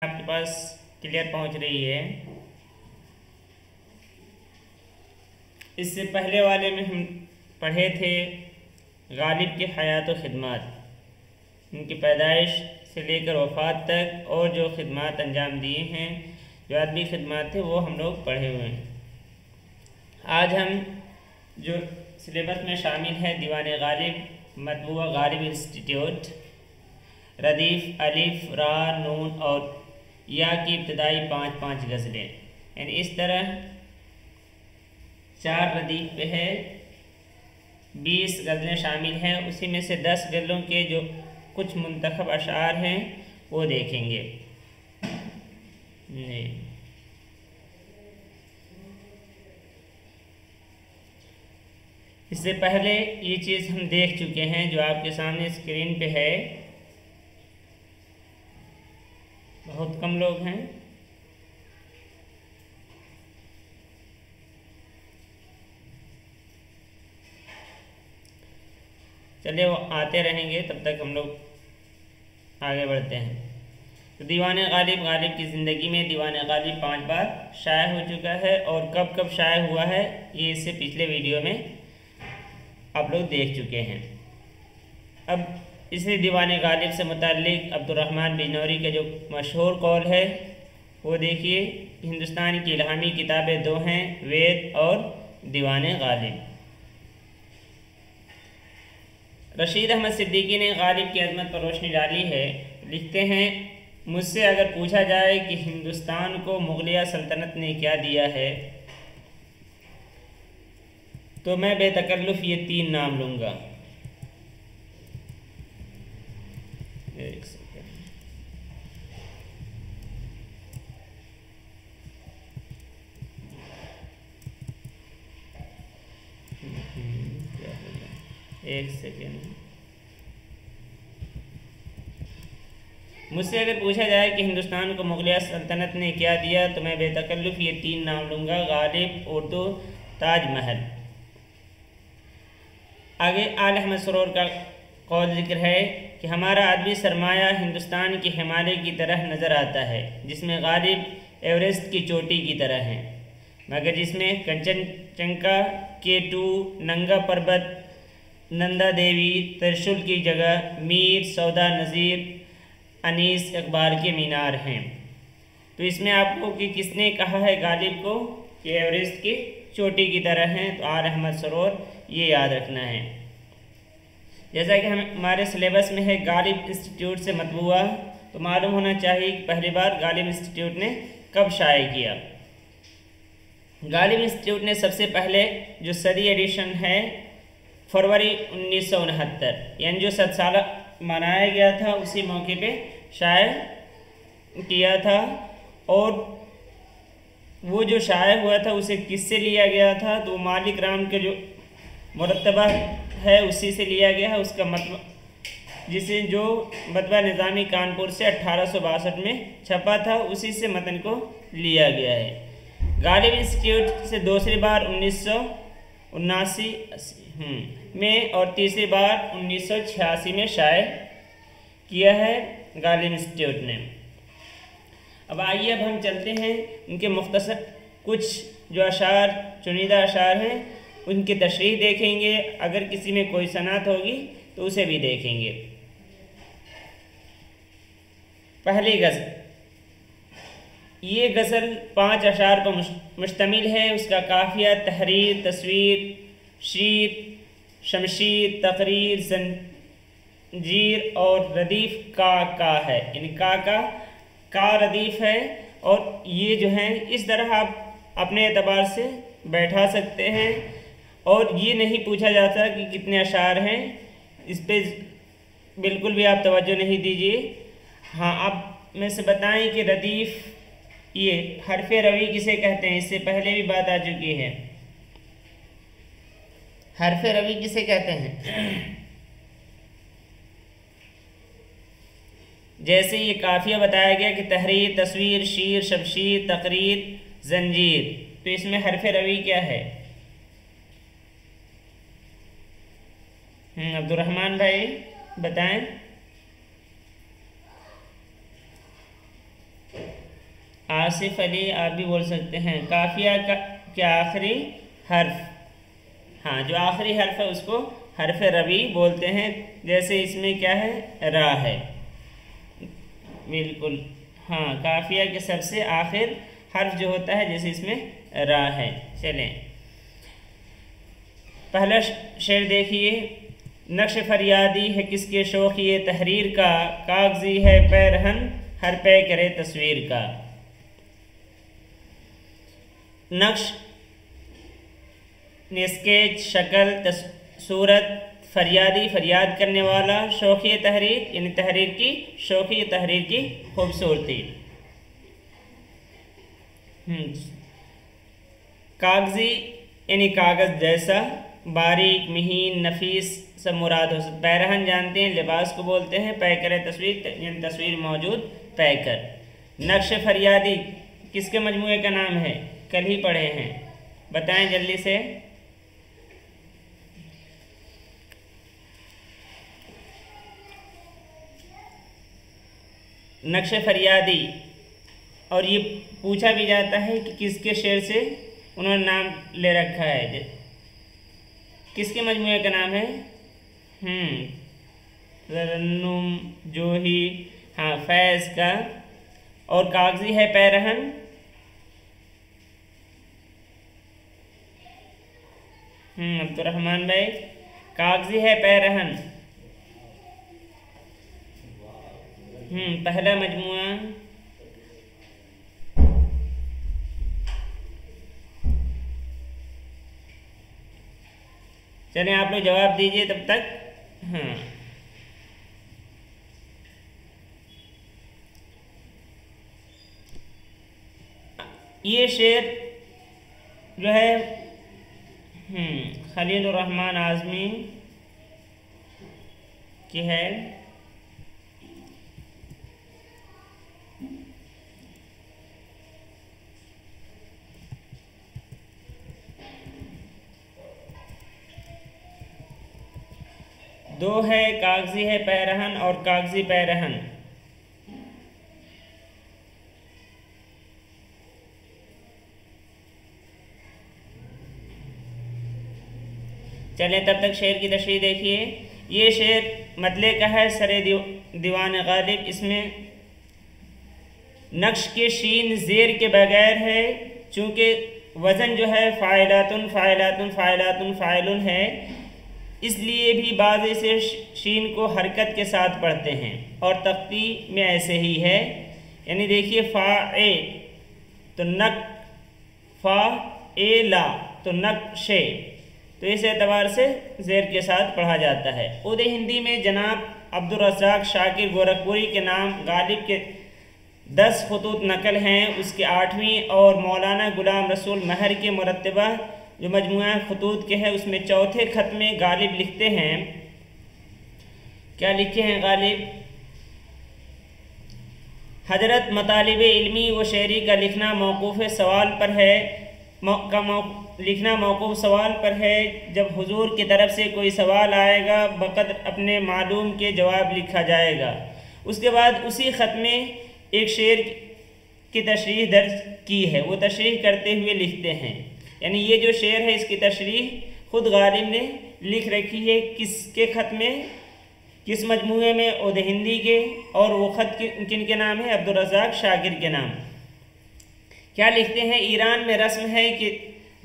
आपके पास क्लियर पहुंच रही है। इससे पहले वाले में हम पढ़े थे गालिब के हयात व खिदमत, उनकी पैदाइश से लेकर वफ़ात तक और जो खिदमत अंजाम दिए हैं, जो आदमी खिदमत थे वो हम लोग पढ़े हुए हैं। आज हम जो सिलेबस में शामिल है दीवान गालिब, मतबूआ गालिब इंस्टीट्यूट, रदीफ़ अलिफ रा नून और या की इब्तदाई 5-5 गज़लें, यानी इस तरह 4 रदीफ़ पे है, 20 गज़लें शामिल हैं। उसी में से 10 गज़लों के जो कुछ मुंतखब अशार हैं वो देखेंगे। इससे पहले ये चीज़ हम देख चुके हैं जो आपके सामने स्क्रीन पे है। बहुत कम लोग हैं। चलिए वो आते रहेंगे, तब तक हम लोग आगे बढ़ते हैं। तो दीवान गालिब, गालिब की ज़िंदगी में दीवान गालिब 5 बार शाया हो चुका है और कब कब शाया हुआ है ये इससे पिछले वीडियो में आप लोग देख चुके हैं। अब इसी दीवान गालिब से मुताल्लिक़ अब्दुर्रहमान बिजनौरी का जो मशहूर कौल है वो देखिए। हिंदुस्तान की इल्हामी किताबें 2 हैं, वेद और दीवान गालिब। रशीद अहमद सिद्दीकी ने गालिब की अज़मत पर रोशनी डाली है। लिखते हैं, मुझसे अगर पूछा जाए कि हिंदुस्तान को मुग़लिया सल्तनत ने क्या दिया है तो मैं बेतकल्लुफ़ ये 3 नाम लूँगा। एक सेकेंड, एक सेकेंड। मुझसे अगर पूछा जाए कि हिंदुस्तान को मुग़लिया सल्तनत ने क्या दिया तो मैं बेतकल्लुफ़ ये 3 नाम लूँगा, गालिब, उर्दू, ताजमहल। आगे आल अहमद सरोर का कौल जिक्र है कि हमारा आदमी सरमाया हिंदुस्तान के हिमालय की तरह नज़र आता है, जिसमें गालिब एवरेस्ट की चोटी की तरह हैं, मगर जिसमें कंचनजंगा, K2, नंगा पर्वत, नंदा देवी, त्रिशूल की जगह मीर, सौदा, नज़ीर, अनीस, इकबाल के मीनार हैं। तो इसमें आपको कि किसने कहा है गालिब को कि एवरेस्ट की चोटी की तरह हैं, तो आल अहमद सरोर, ये याद रखना है। जैसा कि हमारे सिलेबस में है गालिब इंस्टीट्यूट से मतबूआ, तो मालूम होना चाहिए कि पहली बार गालिब इंस्टीट्यूट ने कब शाया किया। गालिब इंस्टीट्यूट ने सबसे पहले जो सदी एडिशन है फरवरी 1969, यानी जो 7 साल मनाया गया था उसी मौके पे शाया किया था। और वो जो शाया हुआ था उसे किससे लिया गया था, तो मालिक राम के जो मुरतबा है उसी से लिया गया है। उसका मतलब जिसे जो मतबा निज़ामी कानपुर से 1862 में छपा था उसी से मतन को लिया गया है। गालिब इंस्टीट्यूट से दूसरी बार 1979 में और तीसरी बार 1986 में शाया किया है गालिब इंस्टीट्यूट ने। अब आइए अब हम चलते हैं उनके मुख्तसर कुछ जो अशार, चुनिंदा अशार हैं उनकी तशरीह देखेंगे। अगर किसी में कोई सनअत होगी तो उसे भी देखेंगे। पहली गज़ल, ये गज़ल 5 अशार पर मुश्तमिल है। उसका काफ़िया तहरीर, तस्वीर, शीर, शमशीर, तकरीर, जंजीर और रदीफ़ का है, यानी का रदीफ़ है। और ये जो है इस तरह आप अपने एतबार से बैठा सकते हैं। और ये नहीं पूछा जाता कि कितने अशार हैं, इस पे बिल्कुल भी आप तवज्जो नहीं दीजिए। हाँ, आप में से बताएं कि रदीफ़, ये हरफ रवी किसे कहते हैं, इससे पहले भी बात आ चुकी है। हरफ रवी किसे कहते हैं? जैसे ये काफ़िया बताया गया कि तहरीर, तस्वीर, शीर, शमशीर, तकरीर, जंजीर, तो इसमें हरफ रवी क्या है? अब्दुर्रहमान भाई बताएं। आसिफ अली आप भी बोल सकते हैं। काफिया का के आखिरी हर्फ, हाँ जो आखिरी हर्फ है उसको हर्फ रबी बोलते हैं। जैसे इसमें क्या है, रा है, बिल्कुल हाँ, काफिया के सबसे आखिर हर्फ जो होता है जैसे इसमें रा है। चलें पहला शेर देखिए। नक्श फरियादी है किसके शौक़ ये तहरीर का, कागजी है पैरहन हर पे करे तस्वीर का। नक्श स्केच शक्ल सूरत, फरियादी फरियाद करने वाला, शौक़ी तहरीर यानी तहरीर की शौक़ी तहरीर की खूबसूरती। कागजी यानी कागज़ जैसा, बारीक महीन नफीस सब मुराद हो सकता। पैरहन जानते हैं लिबास को बोलते हैं, पैकर तस्वीर यानी तस्वीर मौजूद पैकर। नक्श फरियादी किसके मजमूए का नाम है, कल ही पढ़े हैं, बताएं जल्दी से। नक्श फरियादी, और ये पूछा भी जाता है कि किसके शेर से उन्होंने नाम ले रखा है, किसके मजमूए का नाम है। तरन्नुम जोही, हाँ फैज़ का। और कागजी है पैरहन, अब्दुर्रहमान भाई, कागजी है पैरहन पहला मजमुआ। चलिए आप लोग जवाब दीजिए तब तक। हाँ ये शेर जो है खलील रहमान आज़मी की है। दो है, कागजी है पैरहन और कागजी पैरहन। चलें तब तक शेर की तशरीह देखिए। ये शेर मतले का है, सरे दीवान गालिब। इसमें नक्श के शीन ज़ेर के बगैर है, चूँकि वज़न जो है फ़ाइलातुन फ़ाइलातुन फ़ाइलातुन फ़ाइलुन है, इसलिए भी बाज़े से शीन को हरकत के साथ पढ़ते हैं। और तख्ती में ऐसे ही है, यानी देखिए फ़ा ए तो नक, फ़ा ए ला तो नक्शे, तो इस एतबार से ज़ेर के साथ पढ़ा जाता है। उर्दू हिंदी में जनाब अब्दुल रज़्ज़ाक़ शाकिर गोरखपुरी के नाम गालिब के 10 खतूत नकल हैं, उसके 8वीं और मौलाना गुलाम रसूल महर के मुरतबा जो मजमुआ खतूत के हैं उसमें चौथे खत में गालिब लिखते हैं। क्या लिखे हैं गालिब? हजरत मतालिब इल्मी व शेरी का लिखना मौकूफ़ सवाल पर है, लिखना मौकूफ़ सवाल पर है। जब हुजूर की तरफ से कोई सवाल आएगा बक़द्र अपने मालूम के जवाब लिखा जाएगा। उसके बाद उसी ख़त में एक शेर की तशरीह दर्ज की है, वो तशरीह करते हुए लिखते हैं। यानी ये जो शेर है इसकी तशरीह ख़ुद गालिब ने लिख रखी है। किसके ख़त में, किस मजमूए में? उर्दू हिंदी के। और वो ख़त किन के नाम है? अब्दुल रज़्ज़ाक़ शाकिर के नाम। क्या लिखते हैं? ईरान में रस्म है कि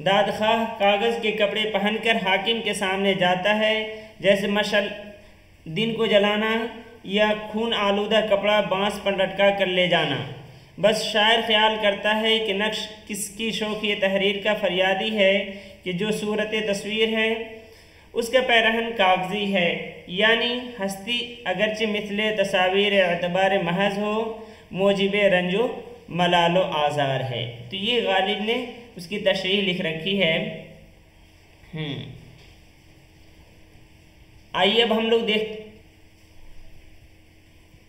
दादखाह कागज़ के कपड़े पहनकर हाकिम के सामने जाता है, जैसे मशल दिन को जलाना या खून आलूदा कपड़ा बांस पर लटका कर ले जाना। बस शायर ख्याल करता है कि नक्श किसकी शौक़ी तहरीर का फरियादी है कि जो सूरत तस्वीर है उसका पैरहन कागज़ी है, यानी हस्ती अगरचे मिथले तस्वीर एतबार महज हो, मोजिब रंजो मलालो आज़ार है। तो ये गालिब ने उसकी तशरीह लिख रखी है। आइए अब हम लोग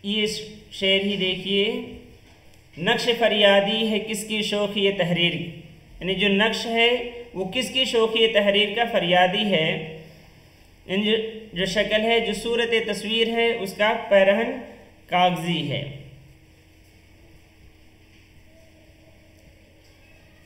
ये शेर ही देखिए। नक्श फरियादी है किसकी शौक़ी तहरीर, यानी जो नक्श है वो किसकी शौक़ी तहरीर का फरियादी है। जो शक्ल है, जो सूरत तस्वीर है उसका पैरहन कागज़ी है।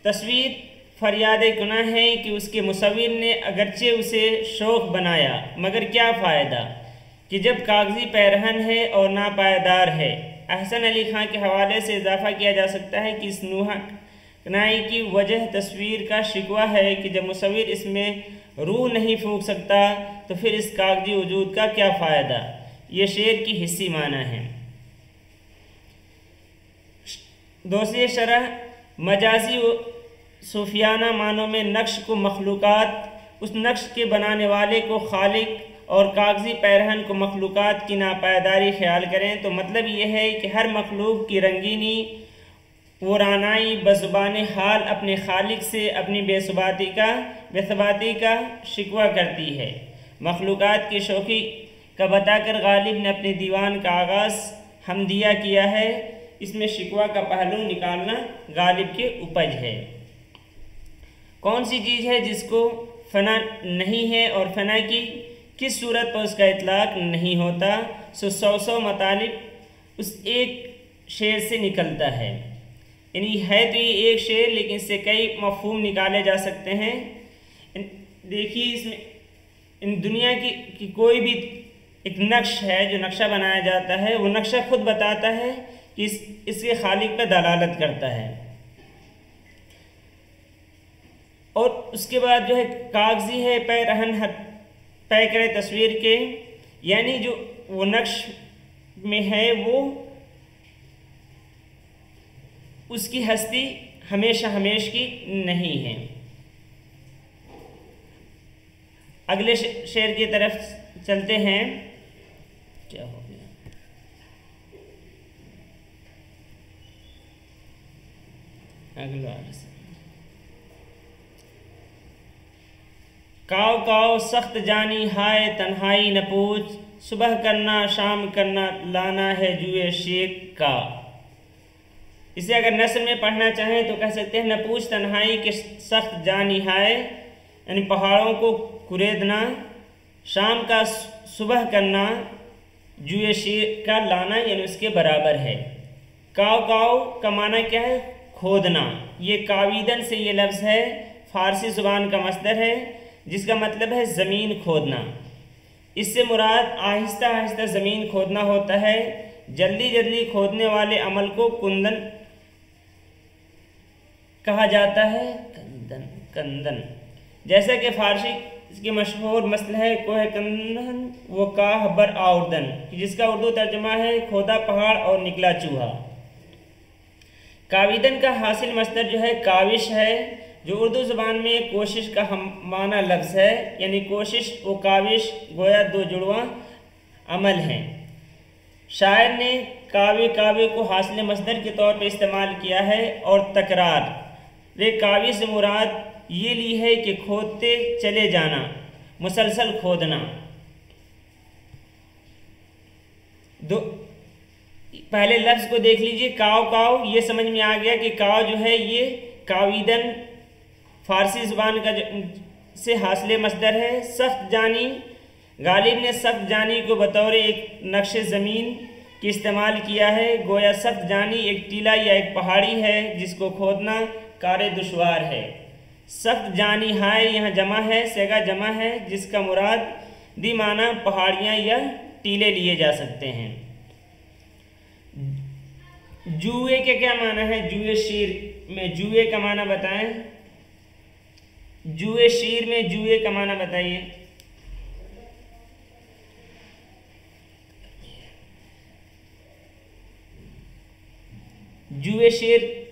तस्वीर फरियाद गुनाह है कि उसके मुसव्विर ने अगरचे उसे शौक बनाया, मगर क्या फ़ायदा कि जब कागज़ी पैरहन है और नापायदार है। अहसन अली खां के हवाले से इजाफ़ा किया जा सकता है कि इस नुहाई की वजह तस्वीर का शिकवा है कि जब मुसव्विर इसमें रूह नहीं फूंक सकता तो फिर इस कागजी वजूद का क्या फ़ायदा। ये शेर की हिस्सी माना है। दूसरी शरह मजाजी सूफियाना मानों में नक्श को मखलूक़ात, उस नक्श के बनाने वाले को खालिक और कागज़ी पैरहन को मखलूक़ात की नापायदारी ख्याल करें तो मतलब ये है कि हर मखलूक की रंगीनी वो रानाई बज़ुबान हाल अपने खालिक से अपनी बेसबाती का शिकवा करती है। मखलूक़ात की शौक़ी का बताकर गालिब ने अपने दीवान का आगाज़ हमदिया किया है। इसमें शिकवा का पहलू निकालना गालिब के उपज है। कौन सी चीज़ है जिसको फ़ना नहीं है और फ़ना की किस सूरत पर उसका इतलाक़ नहीं होता। सौ मतालिब उस एक शेर से निकलता है। यानी है तो ये एक शेर लेकिन इससे कई मफ़हूम निकाले जा सकते हैं। देखिए इसमें इन दुनिया की कोई भी एक नक्श है जो नक्शा बनाया जाता है, वो नक्शा खुद बताता है कि इसके खालिक पर दलालत करता है। और उसके बाद जो है कागज़ी है पैरहन तय करे तस्वीर के, यानी जो वो नक्श में है वो उसकी हस्ती हमेशा हमेश की नहीं है। अगले शेर की तरफ चलते हैं। क्या हो गया? अगला काव काव सख्त जानी हाय तन्हाई न पूछ, सुबह करना शाम करना लाना है जुए शेख का। इसे अगर नस्ल में पढ़ना चाहें तो कह सकते हैं न पूछ तन्हाई के सख्त जानी हाय, यानी पहाड़ों को कुरेदना, शाम का सुबह करना जुए शेख का लाना यानी उसके बराबर है। काव काव का माना क्या है? खोदना। ये कावीदन से ये लफ्ज़ है, फ़ारसी ज़ुबान का मस्दर है जिसका मतलब है ज़मीन खोदना। इससे मुराद आहिस्ता आहिस्ता ज़मीन खोदना होता है। जल्दी जल्दी खोदने वाले अमल को कुंदन कहा जाता है। कंदन जैसा कि फ़ारसी इसकी मशहूर मसल है कोह कंदन वो काह बर आउर्दन, जिसका उर्दू तर्जुमा है खोदा पहाड़ और निकला चूहा। काविदन का हासिल मस्दर जो है काविश है, जो उर्दू ज़ुबान में कोशिश का हम माना लफ्ज़ है, यानी कोशिश व काविश गोया दो जुड़वा अमल हैं। शायर ने काव्य को हासिल मस्दर के तौर पर इस्तेमाल किया है और तकरार रे काव्य से मुराद ये ली है कि खोदते चले जाना, मुसलसल खोदना। पहले लफ्ज़ को देख लीजिए, काव काव, ये समझ में आ गया कि काव जो है ये काविदन फ़ारसी ज़ुबान का से हासिल मस्दर है। सख्त जानी, गालिब ने सख्त जानी को बतौर एक नक्श ज़मीन की इस्तेमाल किया है। गोया सख्त जानी एक टीला या एक पहाड़ी है जिसको खोदना कार दुश्वार है। सख्त जानी हाय यहाँ जमा है, सेगा जमा है, जिसका मुराद दी माना पहाड़ियाँ या टीले लिए जा सकते हैं। जुए के क्या माना है? जुए शीर में जुए का माना बताएं। जुए शीर में जुए का माना बताइए। जुए शीर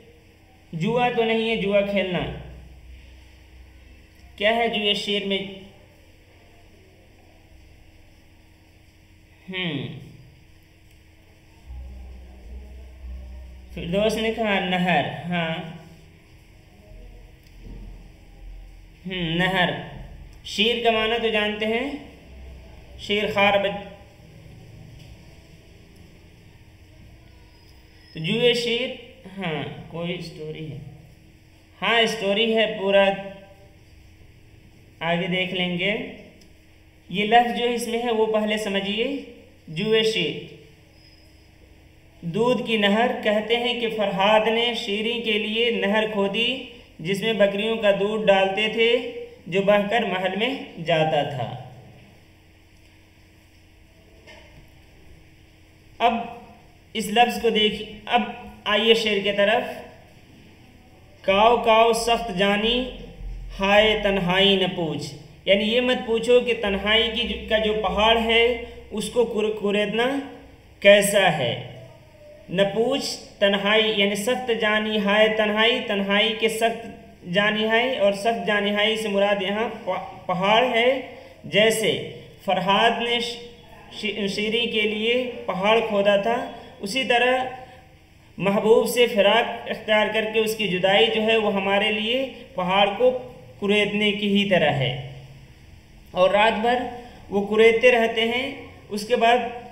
जुआ तो नहीं है, जुआ खेलना। क्या है जुए शीर में? फिरदौस ने कहा नहर। हाँ, नहर। शीर का माना तो जानते हैं, शेर खार तो जुए शीर। हाँ, कोई स्टोरी है? हाँ, स्टोरी है, पूरा आगे देख लेंगे। ये लफ्ज़ जो इसमें है वो पहले समझिए। जुए शीर, दूध की नहर। कहते हैं कि फरहाद ने शीरी के लिए नहर खोदी जिसमें बकरियों का दूध डालते थे जो बहकर महल में जाता था। अब इस लफ्ज़ को देखिए। अब आइए शेर की तरफ। काव काव सख्त जानी हाय तन्हाई न पूछ, यानी ये मत पूछो कि तन्हाई का जो पहाड़ है उसको कुरेदना कैसा है। न पूछ तन्हाई यानी सख्त जानी हाय तन्हाई, तन्हाई के सख्त जानी हाय, और सख्त जानी हाय से मुराद यहाँ पहाड़ है। जैसे फरहाद ने शीरी के लिए पहाड़ खोदा था, उसी तरह महबूब से फिराक इख्तियार करके उसकी जुदाई जो है वो हमारे लिए पहाड़ को कुरेदने की ही तरह है। और रात भर वो कुरेदते रहते हैं, उसके बाद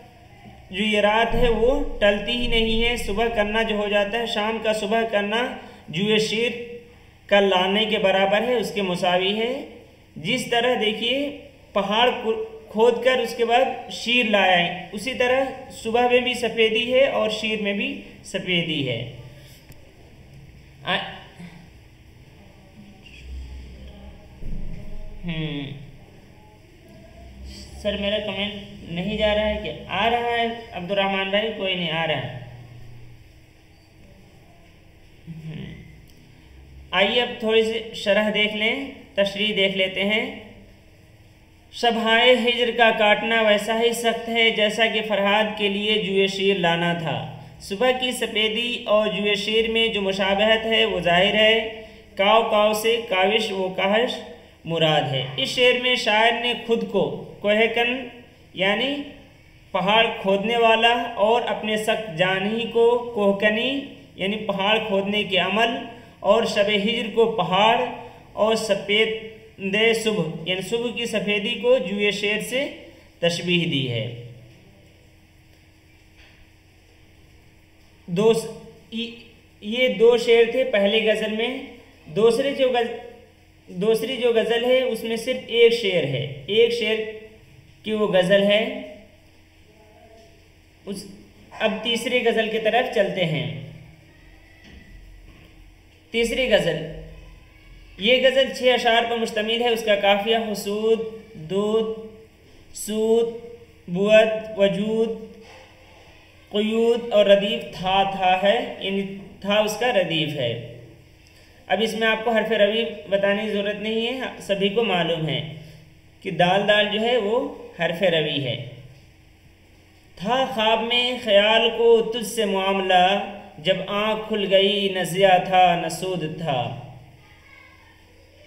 जो ये रात है वो टलती ही नहीं है। सुबह करना जो हो जाता है, शाम का सुबह करना जुए शीर का लाने के बराबर है, उसके मुसावी है। जिस तरह देखिए पहाड़ खोद कर उसके बाद शीर लाया है, उसी तरह सुबह में भी सफ़ेदी है और शीर में भी सफ़ेदी है। सर मेरा कमेंट नहीं जा रहा है क्या? आ रहा है अब्दुर्रहमान भाई? कोई नहीं आ रहा है। आइए अब थोड़ी सी शरह देख लें, तशरीह देख लेते हैं। शबहाए हिज्र का काटना वैसा ही सख्त है जैसा कि फरहाद के लिए जुए शीर लाना था। सुबह की सफ़ेदी और जुए शीर में जो मुशाबहत है वो जाहिर है। काव काव से काविश वो काहश मुराद है। इस शेर में शायर ने खुद को कोहकन यानी पहाड़ खोदने वाला और अपने सख्त जानी को कोहकनी यानी पहाड़ खोदने के अमल और शब हिज्र को पहाड़ और सफ़ेद सुबह यानी सुबह की सफ़ेदी को जुए शेर से तशबीह दी है। ये दो शेर थे पहले गज़ल में। दूसरी जो गज़ल है उसमें सिर्फ एक शेर है, एक शेर की वो गज़ल है। अब तीसरी गज़ल की तरफ चलते हैं। तीसरी गज़ल, ये गज़ल 6 अशार पर मुश्तमिल है। उसका काफ़िया हुसूद, दूद, सूद, बुअत, वजूद, क़ुयूद और रदीफ़ था है, यानी था उसका रदीफ़ है। अब इसमें आपको हरफ रवी बताने की ज़रूरत नहीं है, सभी को मालूम है कि दाल दाल जो है वो हरफ रवी है। था ख्वाब में ख्याल को तुझसे मामला, जब आँख खुल गई न ज़िया था न सूद था।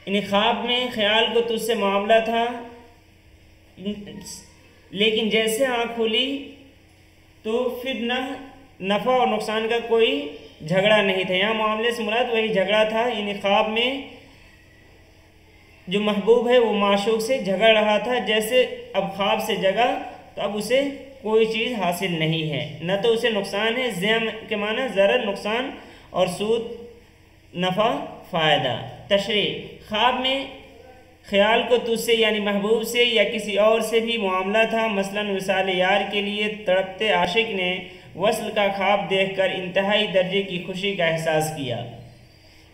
इन ख्वाब में ख्याल को तुझसे मामला था, लेकिन जैसे आँख खुली तो फिर न नफ़ा और नुकसान का कोई झगड़ा नहीं था। यहाँ मामले से मुराद वही झगड़ा था। इन ख्वाब में जो महबूब है वो माशूक से झगड़ रहा था। जैसे अब ख्वाब से जगा तो अब उसे कोई चीज़ हासिल नहीं है, न तो उसे नुकसान है। ज़ियाम के माना ज़रर नुकसान और सूद नफ़ा फ़ायदा। तशरीह, ख्वाब में ख्याल को तुझसे यानी महबूब से या किसी और से भी मामला था। मसलन विसाल यार के लिए तड़पते आशिक ने वस्ल का ख्वाब देखकर इंतहाई दर्जे की खुशी का एहसास किया,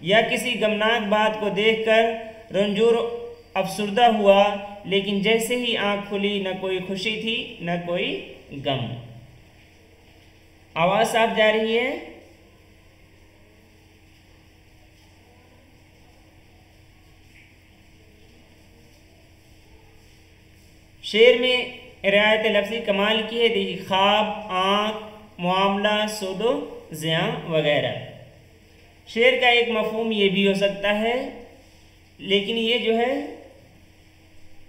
या किसी गमनाक बात को देखकर रंजूर अफसुर्दा हुआ, लेकिन जैसे ही आँख खुली न कोई खुशी थी न कोई गम। आवाज़ साफ जा रही है? शेर में रियायत लफ्ज़ी कमाल की है। देखिए, ख्वाब, आँख, मामला, सूदो ज़िया वगैरह। शेर का एक मफ़हूम ये भी हो सकता है, लेकिन ये जो है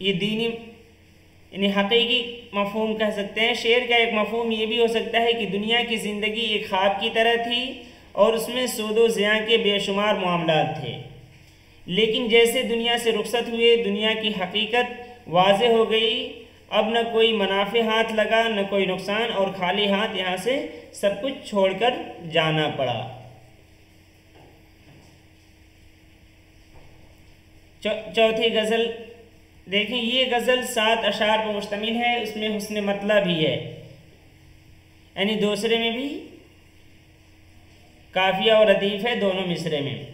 ये दीनी यानी हकीकी मफ़हूम कह सकते हैं। शेर का एक मफ़हूम ये भी हो सकता है कि दुनिया की ज़िंदगी एक ख्वाब की तरह थी और उसमें सूदो ज़िया के बेशुमार मामलात थे, लेकिन जैसे दुनिया से रुखसत हुए दुनिया की हकीकत वाज़े हो गई। अब न कोई मुनाफे हाथ लगा न कोई नुकसान, और खाली हाथ यहाँ से सब कुछ छोड़कर जाना पड़ा। चौथी गज़ल देखें। ये गज़ल 7 अशार पर मुश्तमिल है। उसमें हुस्न मतलब भी है, यानी दूसरे में भी काफ़िया और रदीफ़ है, दोनों मिसरे में।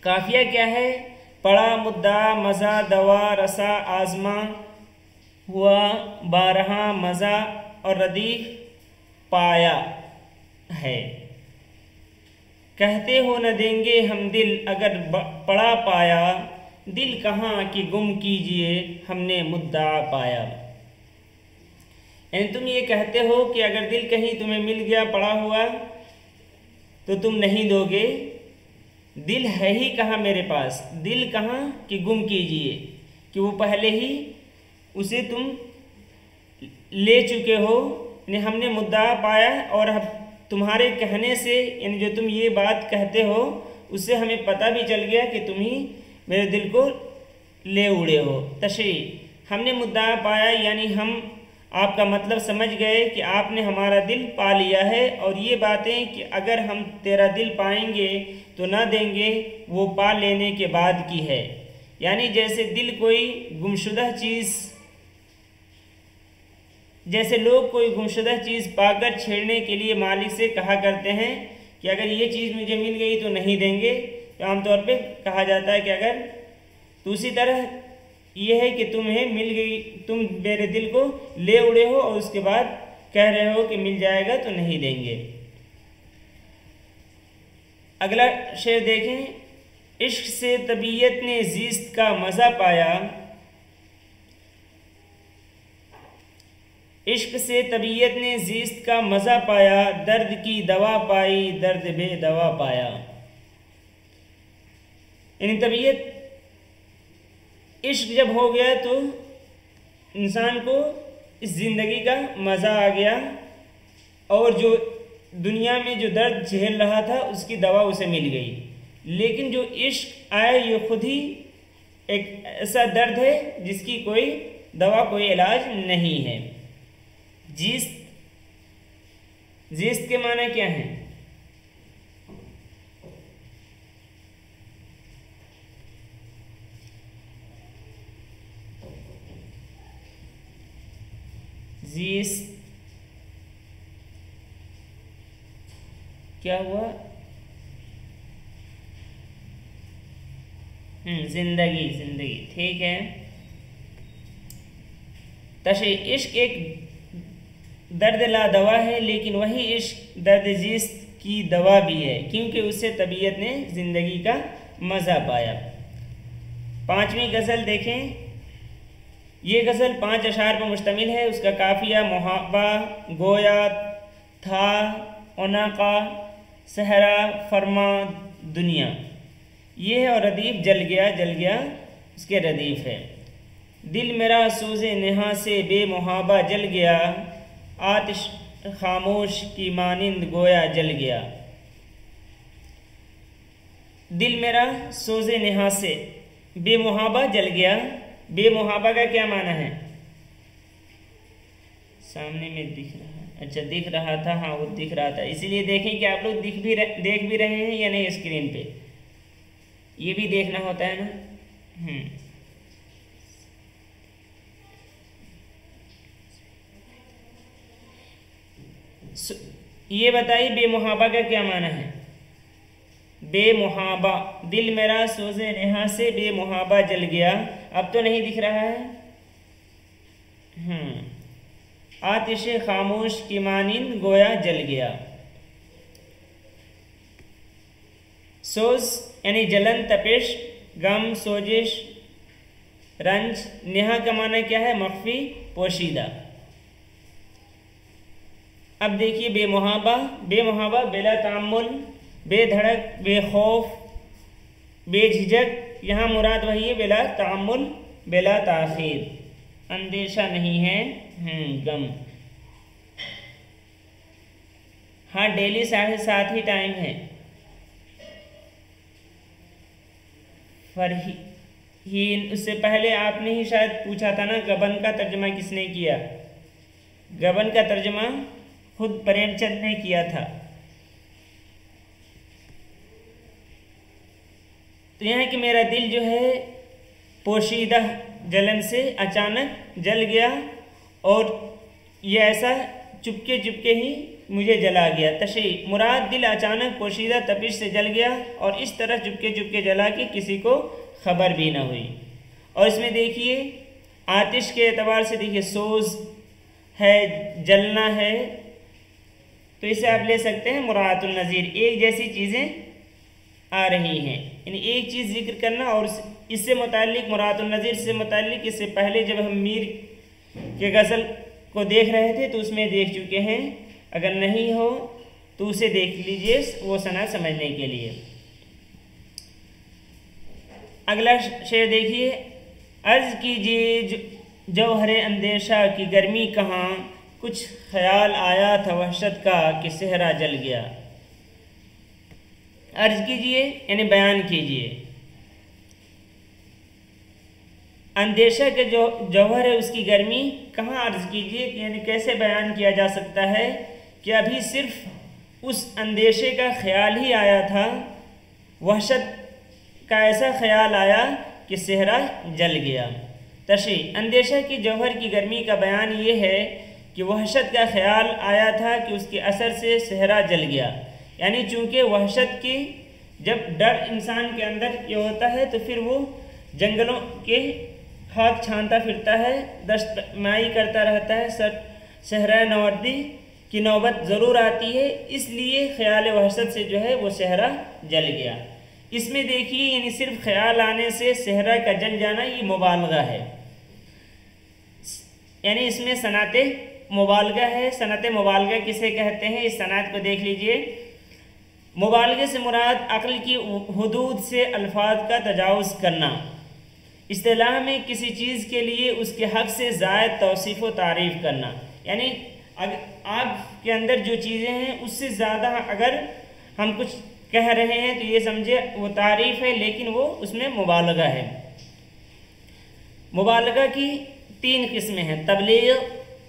काफिया क्या है? पड़ा, मुद्दा, मज़ा, दवा, रसा, आजमा, हुआ, बारहा, मज़ा और रदीफ पाया है। कहते हो न देंगे हम दिल अगर पड़ा पाया, दिल कहाँ कि गुम कीजिए हमने मुद्दा पाया। यानी तुम ये कहते हो कि अगर दिल कहीं तुम्हें मिल गया पड़ा हुआ तो तुम नहीं दोगे। दिल है ही कहाँ मेरे पास, दिल कहाँ कि गुम कीजिए, कि वो पहले ही उसे तुम ले चुके हो। यानी हमने मुद्दा पाया और तुम्हारे कहने से, यानी जो तुम ये बात कहते हो उससे हमें पता भी चल गया कि तुम ही मेरे दिल को ले उड़े हो। तशरीह, हमने मुद्दा पाया यानी हम आपका मतलब समझ गए कि आपने हमारा दिल पा लिया है। और ये बातें कि अगर हम तेरा दिल पाएंगे तो ना देंगे, वो पा लेने के बाद की है। यानी जैसे दिल कोई गुमशुदा चीज़, जैसे लोग कोई गुमशुदा चीज़ पाकर छेड़ने के लिए मालिक से कहा करते हैं कि अगर ये चीज़ मुझे मिल गई तो नहीं देंगे, तो आमतौर पे कहा जाता है कि अगर, तो उसी तरह ये है कि तुम्हें मिल गई, तुम मेरे दिल को ले उड़े हो और उसके बाद कह रहे हो कि मिल जाएगा तो नहीं देंगे। अगला शेर देखें, इश्क से तबीयत ने ज़िस्त का मज़ा पाया, इश्क से तबीयत ने ज़िस्त का मज़ा पाया, दर्द की दवा पाई दर्द बेदवा पाया। यानी तबीयत, इश्क जब हो गया तो इंसान को इस ज़िंदगी का मज़ा आ गया और जो दुनिया में जो दर्द झेल रहा था उसकी दवा उसे मिल गई। लेकिन जो इश्क आया ये खुद ही एक ऐसा दर्द है जिसकी कोई दवा, कोई इलाज नहीं है। जीस्त के माने क्या हैं? जीस्त क्या हुआ? जिंदगी, जिंदगी, ठीक है। तशरीह, इश्क एक दर्द ला दवा है, लेकिन वही इश्क दर्द जीस्त की दवा भी है, क्योंकि उससे तबीयत ने ज़िंदगी का मज़ा पाया। 5वीं गज़ल देखें। ये गज़ल 5 अशार पर मुश्तमिल है। उसका काफिया मुहाबा, गोया, था, उनका, सहरा, फरमा, दुनिया ये है। और रदीफ जल गया, जल गया उसके रदीफ है। दिल मेरा सूज़े नेहा से बेमुहाबा जल गया, आतिश खामोश की मानिंद गोया जल गया। दिल मेरा सूज़े नेहा से बेमुहाबा जल गया। बेमुहाबा का क्या माना है? सामने में दिख रहा है, अच्छा दिख रहा था, हाँ वो दिख रहा था, इसीलिए देखें कि आप लोग देख भी रहे हैं या नहीं स्क्रीन पे, ये भी देखना होता है ना। ये बताइए बेमुहाबा का क्या माना है? बेमुहाबा, दिल मेरा सोज़े नेहा से बेमुहाबा जल गया। अब तो नहीं दिख रहा है। आतिश खामोश की मानिंद गोया जल गया। सोज यानी जलन, तपिश, गम, सोजिश, रंज। नेहा का माना क्या है? मख्फी, पोशीदा। अब देखिए बेमुहाबा। बेमुहाबा बेला तामुल, बेधड़क, बेखौफ, बेझिझक। यहाँ मुराद वही है बेला तामुल, बेला ताखीर, अंदेशा नहीं है, गम। हाँ डेली 7:30 ही टाइम है। फरहीन, उससे पहले आपने ही शायद पूछा था ना गबन का तर्जमा किसने किया? गबन का तर्जमा खुद प्रेमचंद ने किया था। तो यहाँ कि मेरा दिल जो है पोशीदा जलन से अचानक जल गया और ये ऐसा चुपके चुपके ही मुझे जला गया। तशरीह मुराद दिल अचानक पोशीदा तपिश से जल गया और इस तरह चुपके चुपके जला कि किसी को खबर भी ना हुई। और इसमें देखिए आतिश के एतबार से देखिए सोज है, जलना है, तो इसे आप ले सकते हैं मुराअतुन नज़ीर, एक जैसी चीज़ें आ रही हैं, यानी एक चीज़ जिक्र करना और इससे मुताल्लिक मुराअतुन नज़ीर से मुताल्लिक इससे पहले जब हम मीर के गज़ल को देख रहे थे तो उसमें देख चुके हैं, अगर नहीं हो तो उसे देख लीजिए वो सना समझने के लिए। अगला शेर देखिए, अर्ज़ कीजिए जौहरे अंदेशा की गर्मी कहाँ, कुछ ख्याल आया था वहशत का कि सेहरा जल गया। अर्ज़ कीजिए यानी बयान कीजिए, अंदेशा के जो जौहर है उसकी गर्मी कहाँ अर्ज़ कीजिए, यानी कैसे बयान किया जा सकता है कि अभी सिर्फ उस अंदेशे का ख्याल ही आया था, वहशत का ऐसा ख्याल आया कि सेहरा जल गया। तशरीह अंदेशा की जौहर की गर्मी का बयान ये है कि वहशत का ख्याल आया था कि उसके असर से सेहरा जल गया, यानी चूँकि वहशत की जब डर इंसान के अंदर ये होता है तो फिर वो जंगलों के खाक छानता फिरता है, दस्तमाई करता रहता है, सहरा नवर्दी की नौबत ज़रूर आती है, इसलिए ख्याल वहशत से जो है वो सेहरा जल गया। इसमें देखिए यानी सिर्फ ख्याल आने से सेहरा का जल जाना ये मुबालगा है, यानी इसमें सनाते मुबालगा है। सनत मुबालगा किसे कहते हैं, इस सनात को देख लीजिए। मुबालगे से मुराद अक्ल की हुदूद से अल्फाज का तजावुज़ करना, इस्तिलाह में किसी चीज़ के लिए उसके हक़ से ज़ायद तौसीफ़ व तारीफ़ करना, यानी आग के अंदर जो चीज़ें हैं उससे ज़्यादा अगर हम कुछ कह रहे हैं तो ये समझे वो तारीफ़ है, लेकिन वो उसमें मुबालगा है। मुबालगा की 3 किस्में हैं, तबलीग,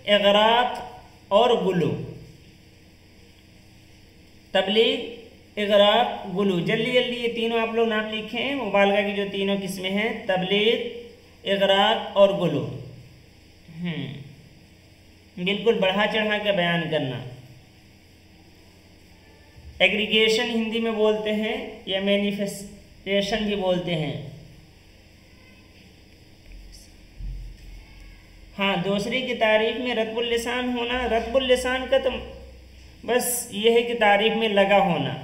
इग़राक़ और गुलू। तबलीग, इग़राक़, गुलू, जल्दी जल्दी ये तीनों आप लोग नाम लिखे हैं। मुबालगा की जो तीनों किस्में हैं, तबलीग, इग़राक़ और गुलू। बिल्कुल बढ़ा चढ़ा के बयान करना। एग्रीगेशन हिंदी में बोलते हैं या मैनिफेस्टेशन भी बोलते हैं। हाँ, दूसरे की तारीफ में रत्बुल लिसान होना। रत्बुल लिसान का तो बस ये है कि तारीफ में लगा होना।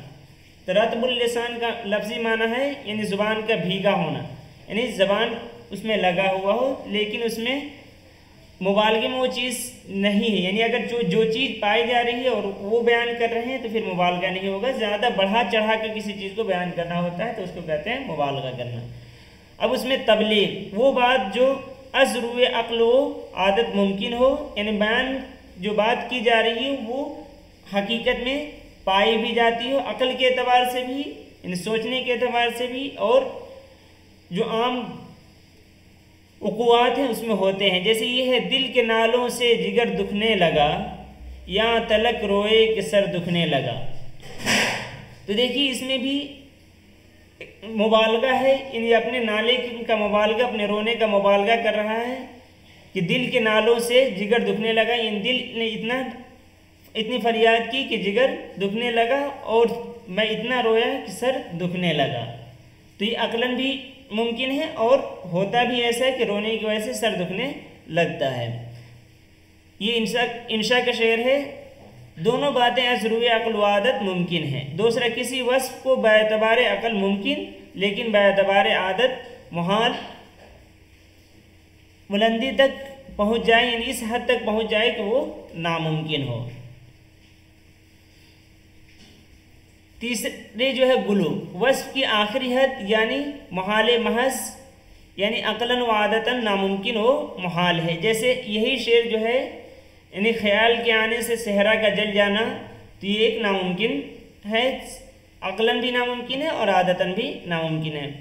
तो रत्बुल लिसान का लफ्ज़ी माना है यानी ज़ुबान का भीगा होना, यानी ज़बान उसमें लगा हुआ हो लेकिन उसमें मुबालगे में वो चीज़ नहीं है, यानी अगर जो चीज़ पाई जा रही है और वो बयान कर रहे हैं तो फिर मुबालगा नहीं होगा। ज़्यादा बढ़ा चढ़ा के किसी चीज़ को बयान करना होता है तो उसको कहते हैं मुबालगा करना। अब उसमें तबलीग, वो बात जो अज़रुए अक्ल हो, आदत मुमकिन हो, यानी बयान जो बात की जा रही है वो हकीकत में पाई भी जाती हो, अक्ल के एतबार से भी, यानी सोचने के एतबार से भी, और जो आम उक़ुआत हैं उसमें होते हैं। जैसे ये है, दिल के नालों से जिगर दुखने लगा, या तलक रोए कि सर दुखने लगा। तो देखिए इसमें भी मुबालगा है, यानी अपने नाले का मुबालगा, अपने रोने का मुबालगा कर रहा है कि दिल के नालों से जिगर दुखने लगा, यानी दिल ने इतनी फरियाद की कि जिगर दुखने लगा और मैं इतना रोया कि सर दुखने लगा। तो ये अक्लन भी मुमकिन है और होता भी ऐसा है कि रोने की वजह से सर दुखने लगता है। ये इंशा का शेर है। दोनों बातें अज़रुए अक्ल व आदत मुमकिन है। दूसरा, किसी वस्फ़ को बेअतबार अक्ल मुमकिन लेकिन बेअतबार आदत मुहाल, बुलंदी तक पहुँच जाए, यानी इस हद तक पहुँच जाए कि वो नामुमकिन हो। तीसरे जो है गुलू, वस्फ़ की आखिरी हद यानी मुहाल महज, यानी अक़लन व आदतन नामुमकिन हो, मुहाल है। जैसे यही शेर जो है, यानी ख्याल के आने से सेहरा का जल जाना, तो ये एक नामुमकिन है, अक़लन भी नामुमकिन है और आदतन भी नामुमकिन है।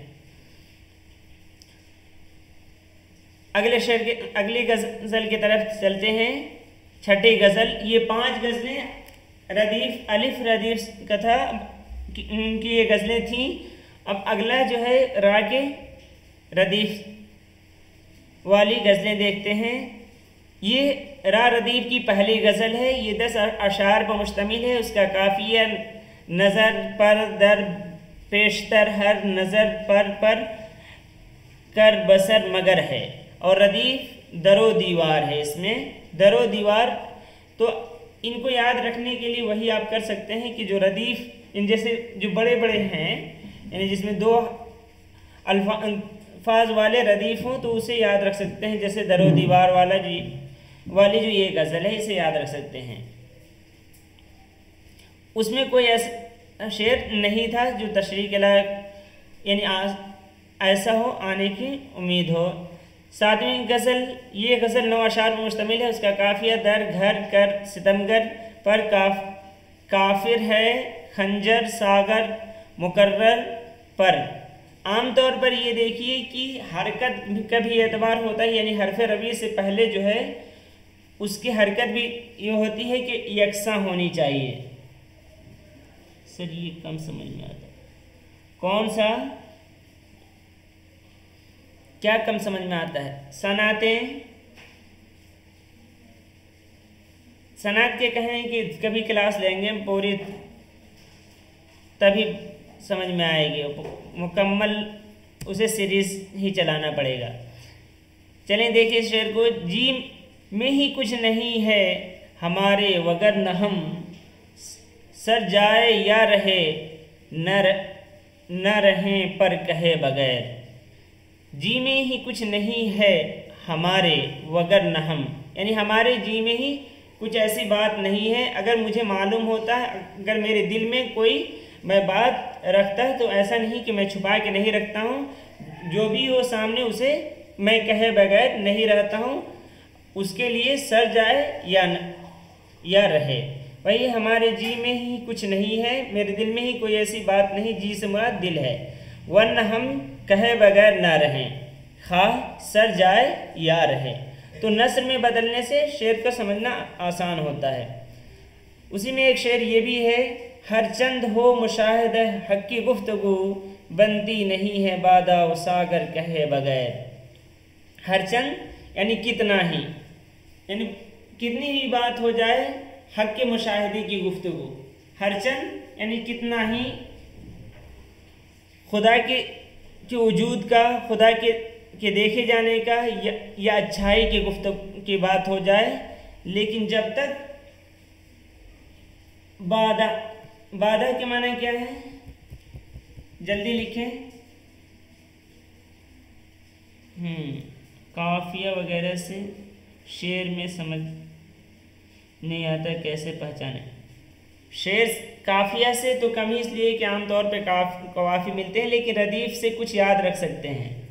अगले शेर के अगली गज़ल की तरफ चलते हैं। छठी गज़ल, ये 5 गज़लें रदीफ़ अलिफ रदीफ़ कथा की ये गज़लें थीं। अब अगला जो है रा के रदीफ़ वाली गज़लें देखते हैं। ये रा रदीफ की पहली गज़ल है। ये 10 अशार पर मुश्तमिल है। उसका काफिया नज़र पर दर पेशतर हर नज़र पर कर बसर मगर है, और रदीफ दरो दीवार है। इसमें दरो दीवार, तो इनको याद रखने के लिए वही आप कर सकते हैं कि जो रदीफ इन जैसे जो बड़े बड़े हैं, यानी जिसमें 2 अल्फाज वाले रदीफ हों, तो उसे याद रख सकते हैं। जैसे दरो दीवार वाली जो ये गज़ल है, इसे याद रख सकते हैं। उसमें कोई ऐसा शेर नहीं था जो तशरीह के लायक यानी ऐसा हो आने की उम्मीद हो। 7वीं गज़ल, ये गज़ल 9 अशार पर मुश्तमिल है। उसका काफिया दर घर कर सितमगर पर काफिर है खंजर सागर मुकर्रर पर। आम तौर पर ये देखिए कि हरकत का भी एतबार होता है, यानी हरफ रबी से पहले जो है उसकी हरकत भी ये होती है कि यकसा होनी चाहिए। सर ये कम समझ में आता है, कौन सा क्या कम समझ में आता है? सनात के कहें कि कभी क्लास लेंगे पूरी, तभी समझ में आएगी, मुकम्मल उसे सीरीज ही चलाना पड़ेगा। चलें देखिए शेर को। जी में ही कुछ नहीं है हमारे वगर न हम, सर जाए या रहे न रहें पर कहे बगैर। जी में ही कुछ नहीं है हमारे वगर न हम, यानी हमारे जी में ही कुछ ऐसी बात नहीं है। अगर मुझे मालूम होता है, अगर मेरे दिल में कोई मैं बात रखता है, तो ऐसा नहीं कि मैं छुपा के नहीं रखता हूँ। जो भी हो सामने उसे मैं कहे बगैर नहीं रहता हूँ, उसके लिए सर जाए या रहे। वही हमारे जी में ही कुछ नहीं है, मेरे दिल में ही कोई ऐसी बात नहीं, जी से मुराद दिल है। वरना हम कहे बगैर ना रहें, खा सर जाए या रहे। तो नस्र में बदलने से शेर को समझना आसान होता है। उसी में एक शेर ये भी है, हर चंद हो मुशाहिद हक की गुफ्तगू, बनती नहीं है बादा व सागर कहे बगैर। हर चंद यानी कितना ही, यानी कितनी भी बात हो जाए, हक के मुशाहिदे की गुफ्तगू। हर चंद यानी कितना ही खुदा के वजूद का, खुदा के देखे जाने का या अच्छाई की गुफ्तगू की बात हो जाए, लेकिन जब तक बाधा के माने क्या है? जल्दी लिखें। काफिया वगैरह से शेर में समझ नहीं आता, कैसे पहचाने? शेर काफिया से तो कम ही इसलिए कि आमतौर पे कवाफी मिलते हैं, लेकिन रदीफ से कुछ याद रख सकते हैं।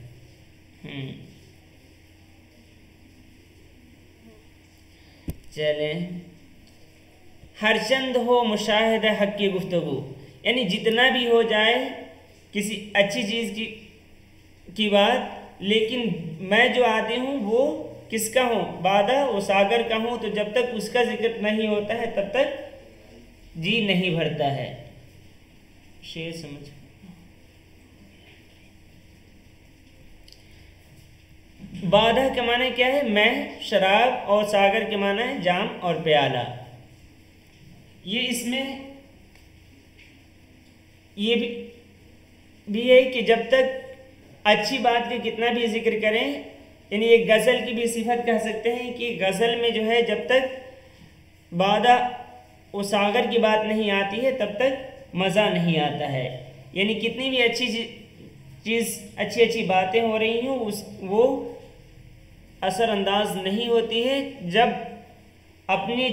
चलें, हर चंद हो मुशाहिद हक की गुफ्तगू, यानी जितना भी हो जाए किसी अच्छी चीज़ की बात, लेकिन मैं जो आदि हूँ वो किसका हूँ? बादा वो सागर का हूँ। तो जब तक उसका जिक्र नहीं होता है तब तक जी नहीं भरता है। शेर समझ। बाधा के माने क्या है? मैं, शराब, और सागर के माने है जाम और प्याला। ये इसमें ये भी है कि जब तक अच्छी बात के कितना भी जिक्र करें, यानी एक गज़ल की भी सिफत कह सकते हैं कि गज़ल में जो है जब तक बादा वो सागर की बात नहीं आती है तब तक मज़ा नहीं आता है। यानी कितनी भी अच्छी चीज़ अच्छी बातें हो रही हों, वो असरअंदाज नहीं होती है। जब अपनी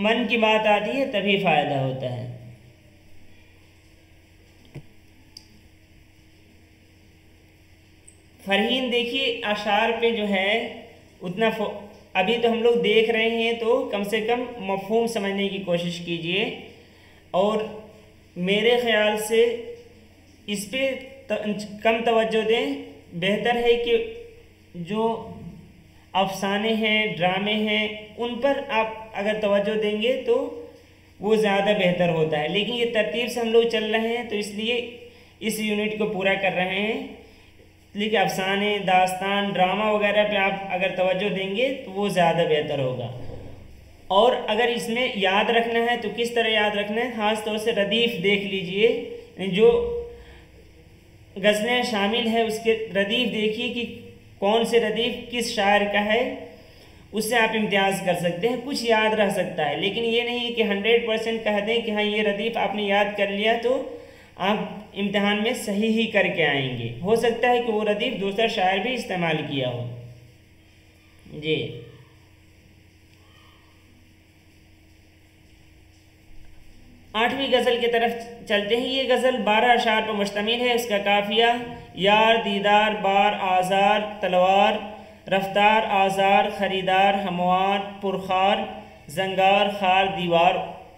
मन की बात आती है तभी फ़ायदा होता है। फरहीन देखिए, अशार पे जो है उतना अभी तो हम लोग देख रहे हैं, तो कम से कम मफ़हूम समझने की कोशिश कीजिए। और मेरे ख़्याल से इस पे कम तवज्जो दें। बेहतर है कि जो अफसाने हैं, ड्रामे हैं, उन पर आप अगर तवज्जो देंगे तो वो ज़्यादा बेहतर होता है। लेकिन ये तरतीब से हम लोग चल रहे हैं, तो इसलिए इस यूनिट को पूरा कर रहे हैं। लेकिन अफसाने, दास्तान, ड्रामा वगैरह पे आप अगर तवज्जो देंगे तो वो ज़्यादा बेहतर होगा। और अगर इसमें याद रखना है तो किस तरह याद रखना है, ख़ास तौर से रदीफ़ देख लीजिए, जो गज़लें शामिल है उसके रदीफ़ देखिए कि कौन से रदीफ़ किस शायर का है, उससे आप इम्तियाज़ कर सकते हैं। कुछ याद रह सकता है, लेकिन ये नहीं कि 100% कह दें कि हाँ ये रदीफ़ आपने याद कर लिया तो आप इम्तिहान में सही ही करके आएंगे। हो सकता है कि वो रदीफ़ दूसरा शायर भी इस्तेमाल किया हो। जी, आठवीं गज़ल की तरफ चलते हैं। ये गज़ल 12 अशार पर मुश्तमिल है। इसका काफिया यार दीदार बार आज़ार तलवार रफ्तार आज़ार ख़रीदार हमवार पुरखार जंगार खार दीवार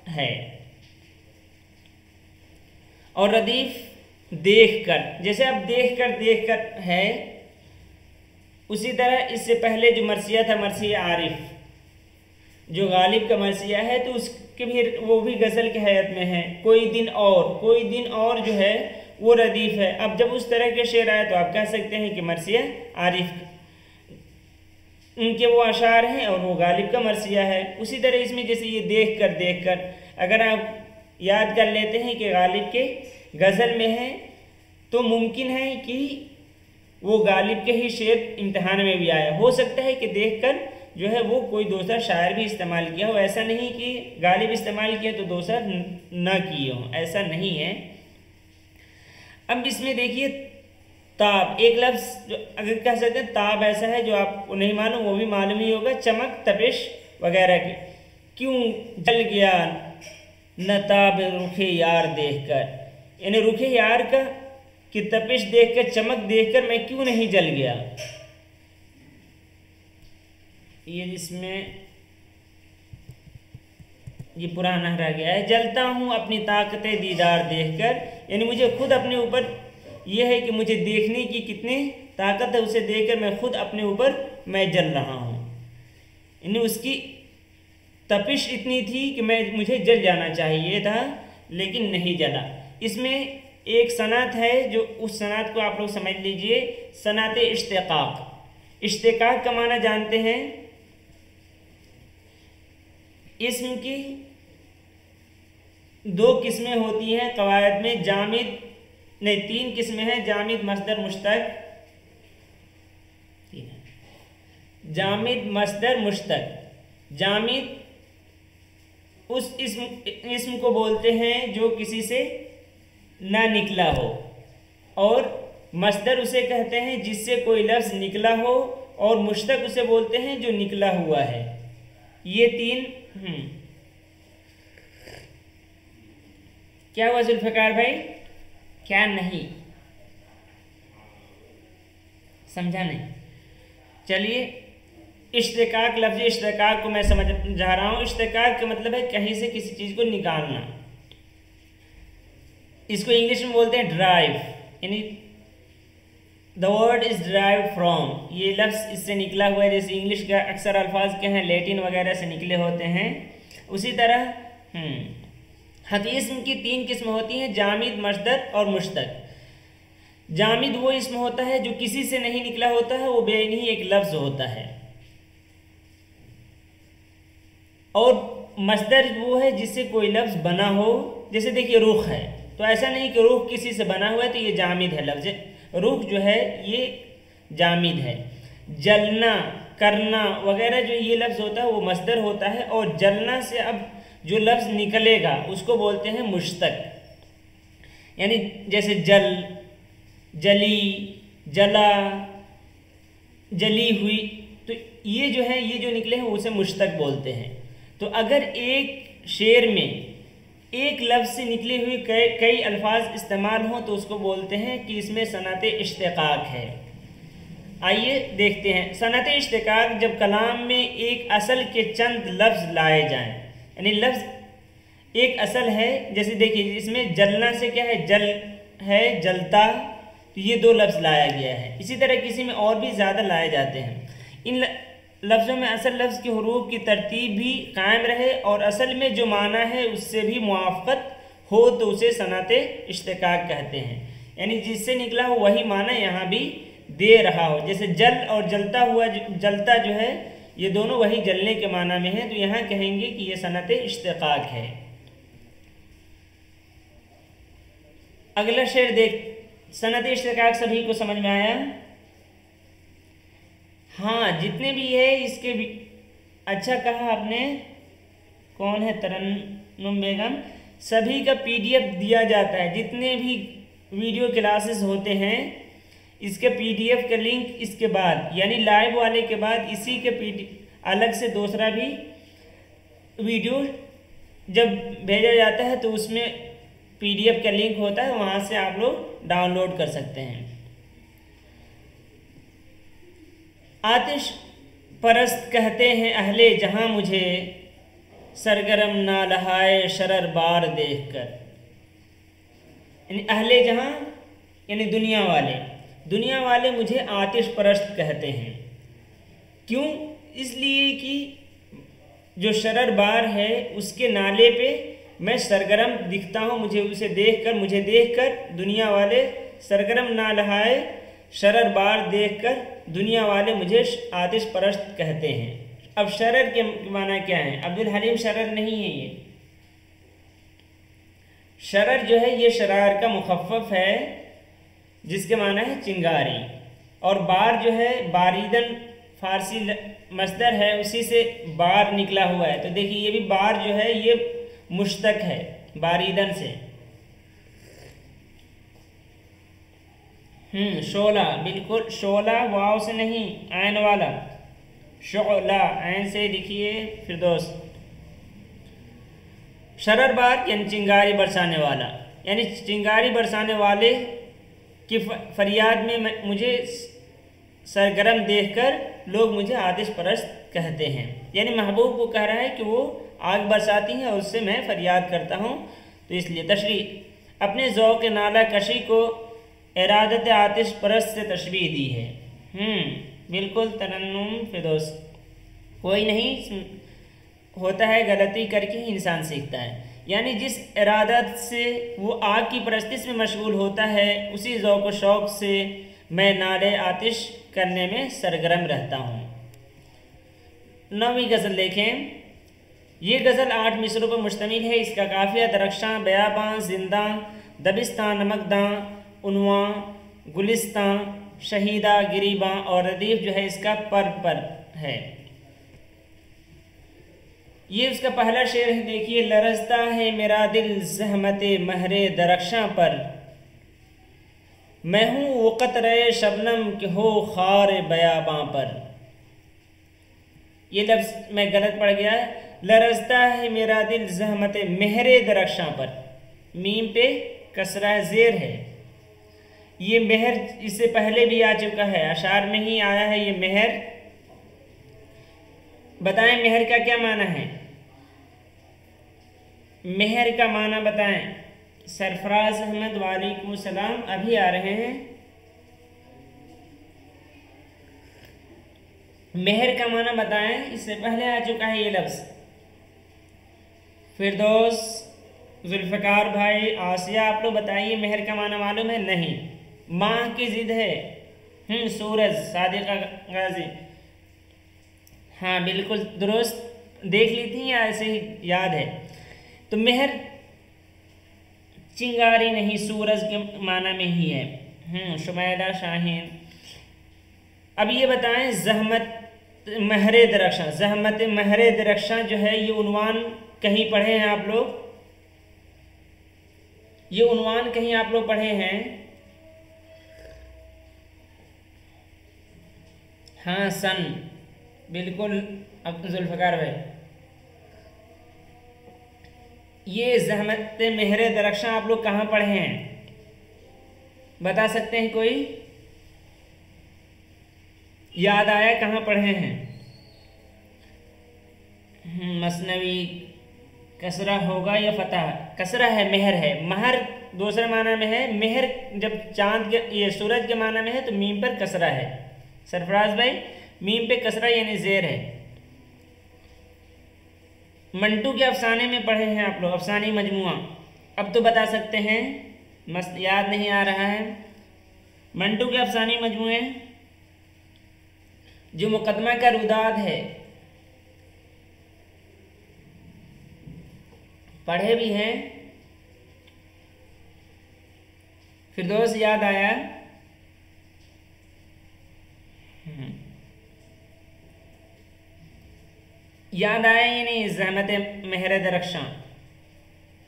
है। और रदीफ़ देख कर, जैसे अब देख कर है, उसी तरह इससे पहले जो मरसिया था, मरसिया आरिफ, जो गालिब का मरसिया है, तो उसके भी वो भी गज़ल की हैत में है। कोई दिन और जो है वो रदीफ़ है। अब जब उस तरह के शेर आए तो आप कह सकते हैं कि मरसिया आरिफ उनके वो अशार हैं और वो गालिब का मरसिया है। उसी तरह इसमें जैसे ये देख कर अगर आप याद कर लेते हैं कि गालिब के गज़ल में है तो मुमकिन है कि वो गालिब के ही शेर इम्तिहान में भी आया। हो सकता है कि देखकर जो है वो कोई दूसरा शायर भी इस्तेमाल किया हो, ऐसा नहीं कि गालिब इस्तेमाल किया तो दूसरा न किए हो, ऐसा नहीं है। अब इसमें देखिए ताब, एक लफ्ज़ जो अगर कह सकते हैं ताब ऐसा है जो आपको नहीं मालूम, वो भी मालूम ही होगा, चमक तपिश वगैरह की। क्यों जल गया न ताब रुखे यार देखकर, यानी रुखे यार का कि तपिश देखकर चमक देखकर मैं क्यों नहीं जल गया। ये इसमें ये पुराना रह गया है। जलता हूँ अपनी ताकत दीदार देखकर, यानी मुझे खुद अपने ऊपर यह है कि मुझे देखने की कितनी ताकत है, उसे देखकर मैं खुद अपने ऊपर मैं जल रहा हूँ। यानी उसकी तपिश इतनी थी कि मुझे जल जाना चाहिए था लेकिन नहीं जला। इसमें एक सनत है जो उस सनत को आप लोग समझ लीजिए, सनत इश्तिकाक। इश्तिकाक का माना जानते हैं, इस्म की दो किस्में होती हैं कवायद में, जामिद नहीं 3 किस्में हैं, जामिद मस्दर मुश्तक, जामिद मस्दर मुश्तक। जामिद उस इस्म को बोलते हैं जो किसी से ना निकला हो, और मस्दर उसे कहते हैं जिससे कोई लफ्ज़ निकला हो, और मुश्तक उसे बोलते हैं जो निकला हुआ है। ये 3 क्या हुआ जुल्फ़िकार भाई, क्या नहीं समझा? नहीं, चलिए इश्तिकाक, लफ्ज़ इश्तिकाक को मैं समझ जा रहा हूँ। इश्तिकाक का मतलब है कहीं से किसी चीज़ को निकालना। इसको इंग्लिश में बोलते हैं ड्राइव, यानी the word is drive from, ये लफ्ज़ इससे निकला हुआ है। जैसे इंग्लिश का अक्सर अल्फाज के हैं लैटिन वगैरह से निकले होते हैं, उसी तरह इस्म की 3 किस्म होती हैं, जामिद मस्दर और मुश्तक। जामिद वो इस्म होता है जो किसी से नहीं निकला होता है, वो बेइनी एक लफ्ज़ होता है, और मस्दर वो है जिससे कोई लफ्ज़ बना हो। जैसे देखिए रुख है, तो ऐसा नहीं कि रुख किसी से बना हुआ है तो ये जामिद है लफ्ज़, रुख जो है ये जामिद है। जलना करना वगैरह जो ये लफ्ज़ होता है वो मस्दर होता है, और जलना से अब जो लफ्ज़ निकलेगा उसको बोलते हैं मुश्तक। यानी जैसे जल, जली, जला, जली हुई, तो ये जो है ये जो निकले हैं उसे मुश्तक बोलते हैं। तो अगर एक शेर में एक लफ्ज़ से निकले हुए कई अल्फाज इस्तेमाल हों तो उसको बोलते हैं कि इसमें सनत इश्तिकाक है। आइए देखते हैं सनत इश्तिकाक। जब कलाम में एक असल के चंद लफ्ज़ लाए जाएं, यानी लफ्ज़ एक असल है, जैसे देखिए इसमें जलना से क्या है, जल है, जलता, तो ये 2 लफ्ज़ लाया गया है। इसी तरह किसी में और भी ज़्यादा लाए जाते हैं। इन लफ्ज़ों में असल लफ्ज़ के हुरूफ की तरतीब भी कायम रहे और असल में जो माना है उससे भी मुआफ़क़त हो तो उसे सनत इश्तिकाक कहते हैं। यानी जिससे निकला हो वही माना यहाँ भी दे रहा हो। जैसे जल और जलता हुआ, जलता जो है ये दोनों वही जलने के माना में है, तो यहाँ कहेंगे कि ये सनत इश्तिकाक है। अगला शेर देख, सनत इश्तिकाक सभी को समझ में आया? हाँ, जितने भी है इसके भी अच्छा कहा आपने। कौन है? तरन्नुम बेगम। सभी का पीडीएफ दिया जाता है, जितने भी वीडियो क्लासेस होते हैं इसके पीडीएफ का लिंक इसके बाद, यानी लाइव वाले के बाद इसी के अलग से दूसरा भी वीडियो जब भेजा जाता है तो उसमें पीडीएफ का लिंक होता है, वहाँ से आप लोग डाउनलोड कर सकते हैं। आतिश परस्त कहते हैं अहले जहां मुझे, सरगरम ना लहाए शरर बार देखकर। यानी अहले जहां यानी दुनिया वाले मुझे आतिश परस्त कहते हैं। क्यों? इसलिए कि जो शरर बार है उसके नाले पे मैं सरगरम दिखता हूँ, मुझे देखकर दुनिया वाले सरगरम ना लहाए शरर बार देखकर दुनिया वाले मुझे आतिश परस्त कहते हैं। अब शरर के माना क्या है? अब्दुल हलीम शरर नहीं है ये। शरर जो है ये शरार का मुखफ़फ़ है, जिसके माना है चिंगारी। और बार जो है बारीदन फारसी मस्दर है, उसी से बार निकला हुआ है। तो देखिए ये भी बार जो है ये मुश्तक है बारीदन से। शोला, बिल्कुल शोला वाव से नहीं, ऐन वाला शोला, ऐन से लिखिए फिरदौस। शरर बार यानी चिंगारी बरसाने वाला, यानी चिंगारी बरसाने वाले की फरियाद में मुझे सरगरम देखकर लोग मुझे आतिश परस्त कहते हैं। यानी महबूब को कह रहा है कि वो आग बरसाती हैं और उससे मैं फरियाद करता हूँ, तो इसलिए तशरीह अपने ज़ौक़ नाला कशी को इरादत आतिश परस्त से तशबीह दी है। बिल्कुल तरन्नुम फिरदौस। कोई नहीं, होता है गलती करके ही इंसान सीखता है। यानी जिस इरादत से वो आग की परस्तिश में मशगूल होता है, उसी ज़ौक़ व शौक़ से मैं नाले आतिश करने में सरगर्म रहता हूँ। 9वीं गज़ल देखें। ये गज़ल 8 मिसरों पर मुश्तमिल है। इसका काफ़िया दरख्शां, बयाबां, जिंदा, दबिस्तां, नमकदां, उन्वां, गुलिस्तां, शहीदा, गिरीबां और रदीफ जो है इसका पर है। ये उसका पहला शेर है। देखिए, लरजता है मेरा दिल ज़हमते महरे दरख्शां पर, मैं हूँ वो क़तरे शबनम के हो खार बयाबां पर। ये लफ्ज़ मैं गलत पढ़ गया है। लरजता है मेरा दिल ज़हमते महरे दरख्शां पर, मीम पे कसरा ज़ेर है। ये मेहर इससे पहले भी आ चुका है, अशार में ही आया है ये मेहर। बताएं मेहर का क्या माना है? मेहर का माना बताएं। सरफराज अहमद वालेकुम सलाम, अभी आ रहे हैं। मेहर का माना बताएं, इससे पहले आ चुका है ये लफ्ज़। फिरदौस, जुल्फ़िकार भाई, आसिया, आप लोग बताइए मेहर का माना मालूम है? नहीं। माह की ज़िद है। सूरज, सादिका गाजी, हाँ बिल्कुल दुरुस्त। देख ली थी या ऐसे ही याद है? तो मेहर चिंगारी नहीं, सूरज के माना में ही है। शुमैदा शाहीन। अब ये बताएं ज़हमत महरे दरख्शां, ज़हमत महरे दरख्शां जो है ये उन्वान कहीं पढ़े हैं आप लोग? ये उन्वान कहीं आप लोग पढ़े हैं? हाँ, सन, बिल्कुल जुल्फ़िकार भाई। ये ज़हमत महरे दरख्शां आप लोग कहाँ पढ़े हैं? बता सकते हैं कोई? याद आया कहाँ पढ़े हैं? मसनवी कसरा होगा या फतह? कसरा है, मेहर है। महर दूसरे माना में है। मेहर जब चांद के ये सूरज के माना में है तो मीम पर कसरा है। सरफराज भाई, मीम पे कसरा यानी ज़ेर है। मंटू के अफसाने में पढ़े हैं आप लोग, अफसानी मजमुआ। अब तो बता सकते हैं, मस्त याद नहीं आ रहा है। मंटू के अफसानी मजमुए जो मुकदमा का रुदाद है, पढ़े भी हैं, फिरदौस याद आया? याद आया या नहीं? ज़हमत महर दरख्शां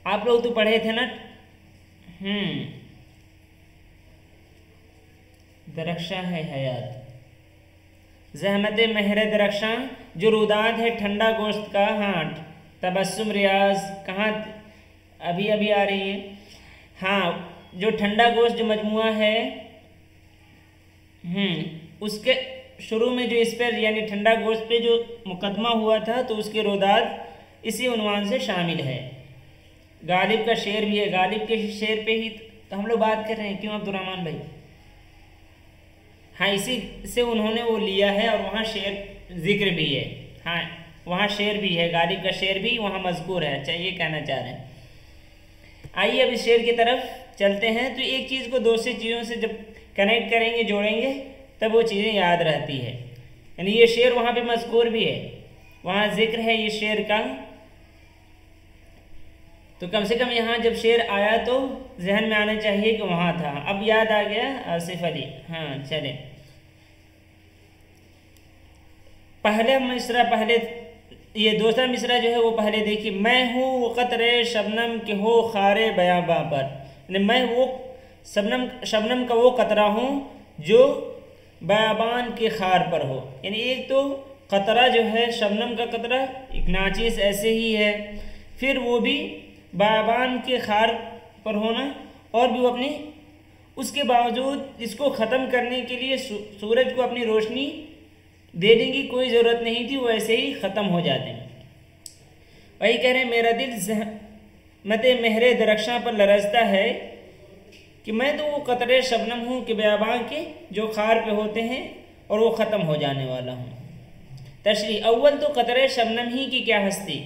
आप लोग तो पढ़े थे ना। दरख्शां है हयात, ज़हमत महर दरख्शां जो रुदात है ठंडा गोश्त का। हाँ, तबस्सुम रियाज कहाँ अभी अभी आ रही है। हाँ, जो ठंडा गोश्त जो मजमुआ है, उसके शुरू में जो इस पर यानी ठंडा गोश्त पे जो मुकदमा हुआ था तो उसके रुदात इसी उन्वान से शामिल है। गालिब का शेर भी है, गालिब के शेर पे ही तो हम लोग बात कर रहे हैं, क्यों अब्दुर्रहमान भाई? हाँ, इसी से उन्होंने वो लिया है और वहाँ शेर जिक्र भी है। हाँ, वहाँ शेर भी है, गालिब का शेर भी वहाँ मज़कूर है। अच्छा, ये कहना चाह रहे हैं। आइए अब इस शेर की तरफ चलते हैं। तो एक चीज़ को दूसरी चीज़ों से जब कनेक्ट करेंगे, जोड़ेंगे, तब वो चीज़ें याद रहती है। यानी ये शेर वहाँ पे मज़कूर भी है, वहाँ जिक्र है ये शेर का, तो कम से कम यहाँ जब शेर आया तो जहन में आना चाहिए कि वहाँ था। अब याद आ गया आसिफ अली। हाँ, चलें पहले मिसरा, पहले ये दूसरा मिसरा जो है वो पहले देखिए। मैं हूँ वो क़त्रे शबनम के हो खारे बयाबा पर, यानी मैं वो शबनम का वो कतरा हूँ जो बयाबान के खार पर हो। यानी एक तो कतरा जो है शबनम का कतरा एक नाचिस ऐसे ही है, फिर वो भी बयाबान के खार पर होना, और भी वो अपनी उसके बावजूद इसको ख़त्म करने के लिए सूरज को अपनी रोशनी देने की कोई ज़रूरत नहीं थी, वो ऐसे ही ख़त्म हो जाते हैं। वही कह रहे हैं मेरा दिल ज़हमत महरे दरख्शां पर लरजता है कि मैं तो वो कतरे शबनम हूँ कि बयाबान के जो खार पे होते हैं और वो ख़त्म हो जाने वाला हूँ। तशरीह अव्वल तो कतरे शबनम ही की क्या हस्ती,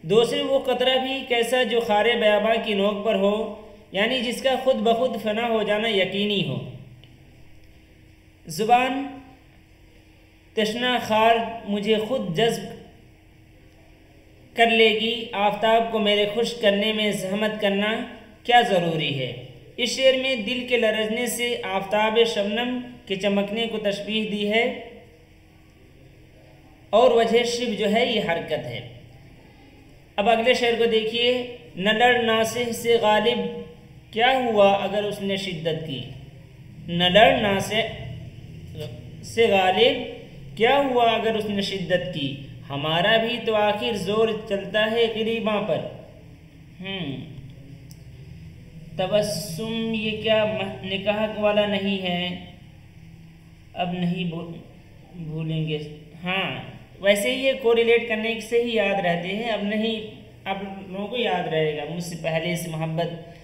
दूसरी वो कतरा भी कैसा जो खारे बयाबा की नोक पर हो, यानी जिसका खुद ब खुद फना हो जाना यकीनी हो। ज़ुबान तशना खार मुझे खुद जज्ब कर लेगी, आफताब को मेरे खुश करने में ज़हमत करना क्या ज़रूरी है। इस शेर में दिल के लरजने से आफताब शबनम के चमकने को तशबीह दी है, और वजह शिब जो है ये हरकत है। अब अगले शेर को देखिए। न लड़ नासिह से गालिब क्या हुआ अगर उसने शिद्दत की, न लड़ नासिह से गालिब क्या हुआ अगर उसने शिद्दत की, हमारा भी तो आखिर जोर चलता है ग़रीबां पर। तबस्सुम ये क्या निकाह वाला नहीं है, अब नहीं भूलेंगे। हाँ, वैसे ही ये कोरिलेट करने से ही याद रहते हैं, अब नहीं, आप लोगों को याद रहेगा। मुझसे पहले से मोहब्बत,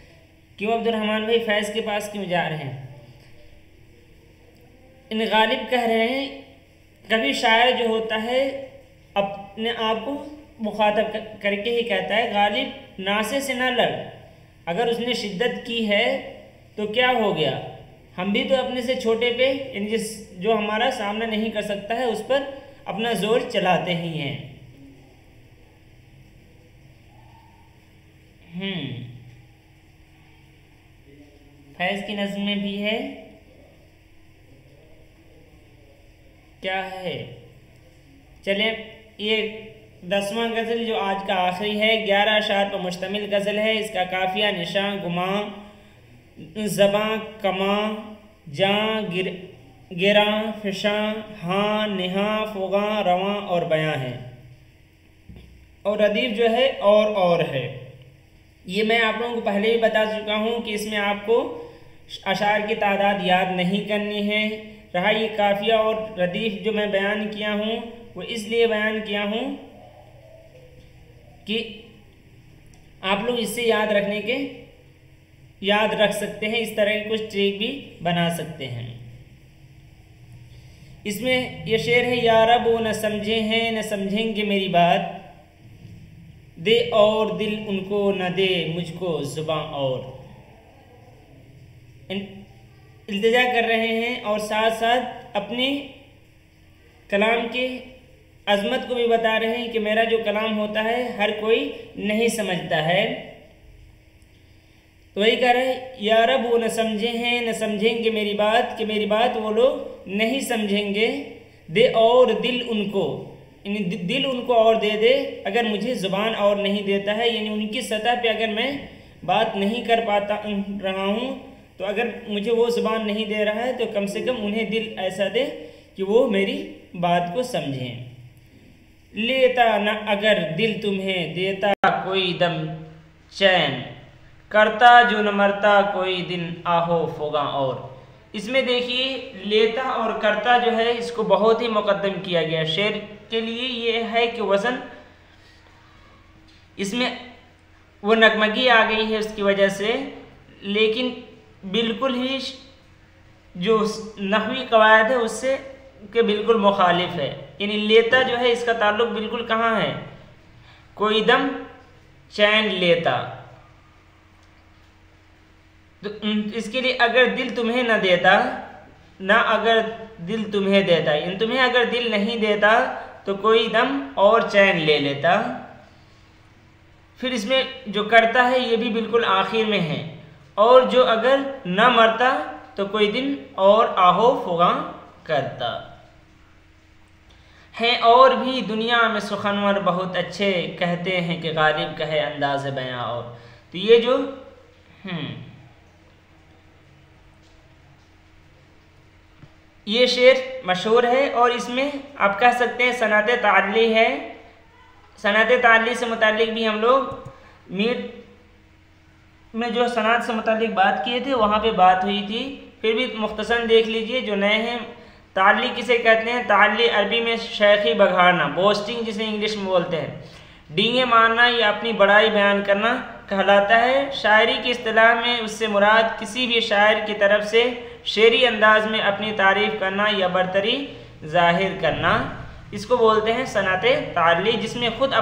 क्यों अब्दुर्रहमान भाई फैज़ के पास क्यों जा रहे हैं? इन गालिब कह रहे हैं कभी शायर जो होता है अपने आप को मुखातब करके ही कहता है गालिब नासे से ना लड़, अगर उसने शिद्दत की है तो क्या हो गया, हम भी तो अपने से छोटे पे जिस जो हमारा सामना नहीं कर सकता है उस पर अपना जोर चलाते ही हैं। फैज़ की नज़्म में भी है, क्या है? चले, ये 10वां गज़ल जो आज का आखिरी है, 11 अशार पर मुश्तमिल गज़ल है। इसका काफिया निशान गुमा ज़बां कमा जां गिरा फिशां हाँ निहा फ़ुगा रवां और बयां है, और रदीफ जो है और है। ये मैं आप लोगों को पहले ही बता चुका हूँ कि इसमें आपको अशार की तादाद याद नहीं करनी है। रहा ये काफिया और रदीफ जो मैं बयान किया हूँ वो इसलिए बयान किया हूँ कि आप लोग इससे याद रख सकते हैं, इस तरह के कुछ ट्रिक भी बना सकते हैं। इसमें यह शेर है, या रब वो न समझे हैं न समझेंगे मेरी बात, दे और दिल उनको न दे मुझको जुबां, और इल्तिजा कर रहे हैं और साथ साथ अपने कलाम के अजमत को भी बता रहे हैं कि मेरा जो कलाम होता है हर कोई नहीं समझता है। तो वही कह रहे हैं, या रब वो न समझे हैं न समझेंगे मेरी बात, कि मेरी बात वो लोग नहीं समझेंगे। दे और दिल उनको, यानी दिल उनको और दे दे अगर मुझे ज़ुबान और नहीं देता है, यानी उनकी सतह पे अगर मैं बात नहीं कर पाता रहा हूँ तो अगर मुझे वो ज़ुबान नहीं दे रहा है तो कम से कम उन्हें दिल ऐसा दे कि वो मेरी बात को समझें। लेता न अगर दिल तुम्हें देता कोई दम चैन, करता जो न मरता कोई दिन आहो फोगा। और इसमें देखिए लेता और करता जो है इसको बहुत ही मुकद्दम किया गया। शेर के लिए ये है कि वज़न इसमें वो नगमगी आ गई है उसकी वजह से, लेकिन बिल्कुल ही जो नहवी कवायद है उससे के बिल्कुल मुखालिफ है। यानी लेता जो है इसका ताल्लुक बिल्कुल कहाँ है, कोई दम चैन लेता। तो इसके लिए अगर दिल तुम्हें न देता, ना अगर दिल तुम्हें देता, यानी तुम्हें अगर दिल नहीं देता तो कोई दम और चैन ले लेता। फिर इसमें जो करता है ये भी बिल्कुल आखिर में है, और जो अगर न मरता तो कोई दिन और आहो फुगा करता है। और भी दुनिया में सुखनवर बहुत अच्छे, कहते हैं कि गालिब कहे अंदाज़ बयां। और तो ये जो ये शेर मशहूर है और इसमें आप कह सकते हैं सनअत ताल्ली है। सनअत ताल्ली से मुतालिक भी हम लोग मीट में जो सनअत से मुतालिक बात किए थे वहाँ पे बात हुई थी। फिर भी मुख्तसर देख लीजिए जो नए हैं। ताल्ली किसे कहते हैं? ताल्ली अरबी में शेखी बघाड़ना, बोस्टिंग जिसे इंग्लिश में बोलते हैं, डींगे मारना या अपनी बड़ाई बयान करना कहलाता है। शायरी की इस्तिलाह में उससे मुराद किसी भी शायर की तरफ से शेरी अंदाज में अपनी तारीफ़ करना या बरतरी जाहिर करना, इसको बोलते हैं सनअत ताल्ली, जिसमें खुद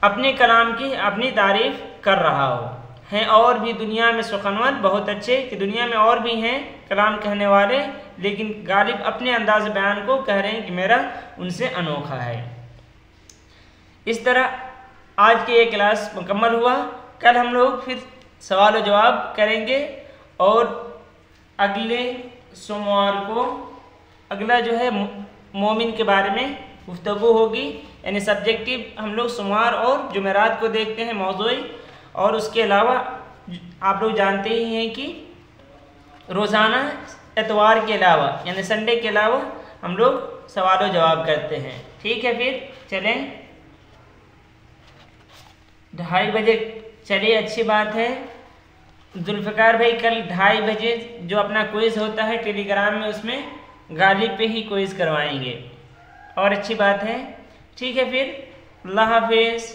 अपने कलाम की अपनी तारीफ़ कर रहा हो। हैं और भी दुनिया में सुखनवर बहुत अच्छे, कि दुनिया में और भी हैं कलाम कहने वाले, लेकिन गालिब अपने अंदाज बयान को कह रहे हैं कि मेरा उनसे अनोखा है। इस तरह आज की ये क्लास मुकम्मल हुआ। कल हम लोग फिर सवाल व जवाब करेंगे और अगले सोमवार को अगला जो है मोमिन के बारे में गुफ्तगू होगी। यानी सब्जेक्टिव हम लोग सोमवार और जुमेरात को देखते हैं मौज़ूई, और उसके अलावा आप लोग जानते ही हैं कि रोज़ाना एतवार के अलावा यानी संडे के अलावा हम लोग सवाल व जवाब करते हैं। ठीक है, फिर चलें 2:30 बजे चलिए, अच्छी बात है। जुल्फ़िकार भाई कल 2:30 बजे जो अपना क्विज़ होता है टेलीग्राम में, उसमें गालिब पे ही क्विज़ करवाएंगे, और अच्छी बात है। ठीक है, फिर अल्लाह हाफिज़।